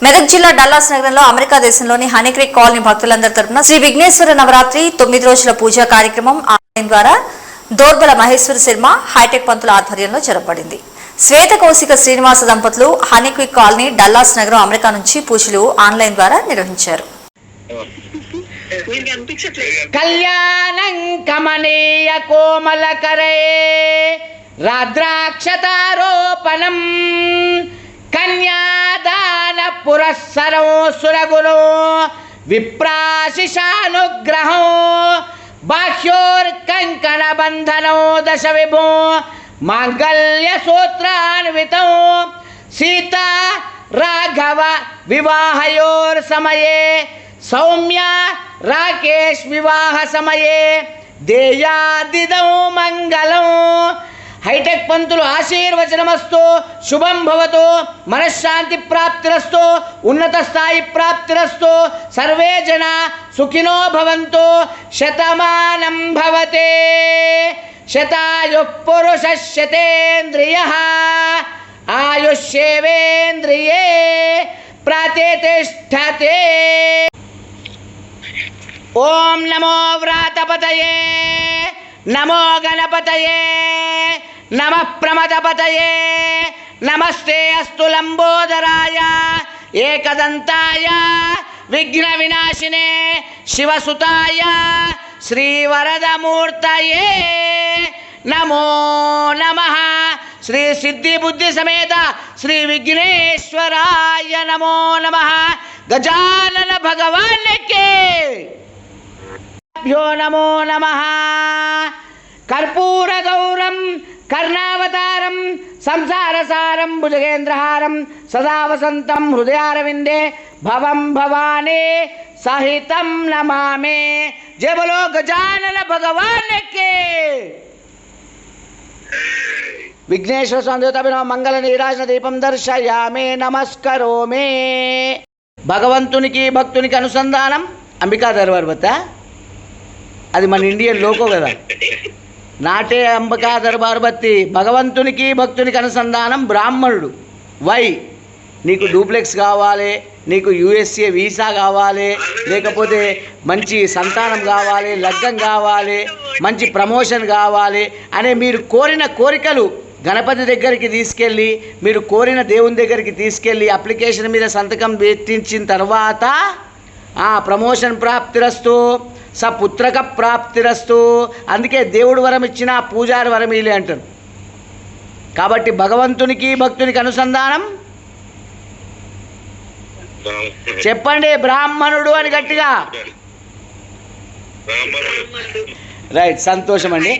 మెదక్ జిల్లా డల్లాస్ నగరంలో అమెరికా దేశంలోని హనీక్రీక్ కాలనీ భక్తులందరి తరపున శ్రీ విఘ్నేశ్వర నవరాత్రి 9 రోజుల పూజా కార్యక్రమం ఆన్లైన్ ద్వారా దోర్బల మహేశ్వర శర్మ హైటెక్ పంతుల ఆధ్వర్యంలో జరపబడింది. శ్వేత కౌశిక శ్రీనివాస దంపతులు హనీక్రీక్ కాలనీ డల్లాస్ నగరం అమెరికా నుంచి పూజలు ఆన్లైన్ ద్వారా నిర్వహించారు. కళ్యాణం కమనీయ కోమలకరే రాద్రాక్షతారోపణం కన్యాదాన పురస్సరం సురగురు విప్రాశిషానుగ్రహం బాహ్యోర్కంకణ బంధనో దశ విభో మాంగళ్య సూత్రాన్వితం సీతా రాఘవ వివాహయోర్ సమయే సౌమ్య రాకేష్ వివాహ సమయే దేయాదిదం మంగళం. హైటెక్ పంతులు ఆశీర్వచనమస్తు, శుభం భవతు, మనశ్శాంతి ప్రాప్తిరస్తు, ఉన్నత స్థాయి ప్రాప్తిరస్తు, సర్వే జన సుఖినో భవంతు, శతమానం భవతే, శతాయుః పురుషః శతేంద్రియః ఆయుష్యేవేంద్రియే ప్రతిష్ఠతే. ఓం నమో వ్రాతపతయే, నమో గణపతయే, నమః ప్రమదపతయే, నమస్తే అస్తు లంబోదరాయ ఏకదంతాయ విఘ్న వినాశినే శివసుతాయ శ్రీవరదమూర్తయే నమో నమః. శ్రీ సిద్ధి బుద్ధి సమేత శ్రీ విఘ్నేశ్వరాయ నమో నమః. గజానన భగవాన్కే భ్యో నమో నమః. కర్పూర గౌరం కర్ణావతారం సంసారసారం భుజగేంద్రహారం సదా వసంతం హృదయారవిందే భవం భవానీ సహితం నమామే. జయ బలో గజానన భగవాన్కే. విఘ్నేశ్వర స్వామి దేవతాభినవ మంగళ నీరాజన దీపం దర్శయామే నమస్కరోమే. భగవంతునికి భక్తునికి అనుసంధానం అంబికా దర్బార్ బత్త, అది మన ఇండియన్ లోకో కదా. నాటే అంబికా దర్బార్ బత్తి భగవంతునికి భక్తునికి అనుసంధానం బ్రాహ్మణుడు. వై నీకు డూప్లెక్స్ కావాలి, నీకు యూఎస్ఏ వీసా కావాలి, లేకపోతే మంచి సంతానం కావాలి, లగ్గం కావాలి, మంచి ప్రమోషన్ కావాలి అనే మీరు కోరిన కోరికలు గణపతి దగ్గరికి తీసుకెళ్ళి, మీరు కోరిన దేవుని దగ్గరికి తీసుకెళ్ళి అప్లికేషన్ మీద సంతకం పెట్టించిన తర్వాత ఆ ప్రమోషన్ ప్రాప్తిరస్తు, సపుత్రక ప్రాప్తిరస్తు. అందుకే దేవుడు వరం ఇచ్చిన పూజారి వరం ఇలే అంటారు. కాబట్టి భగవంతునికి భక్తునికి అనుసంధానం చెప్పండి, బ్రాహ్మణుడు అని గట్టిగా. రైట్, సంతోషం అండి.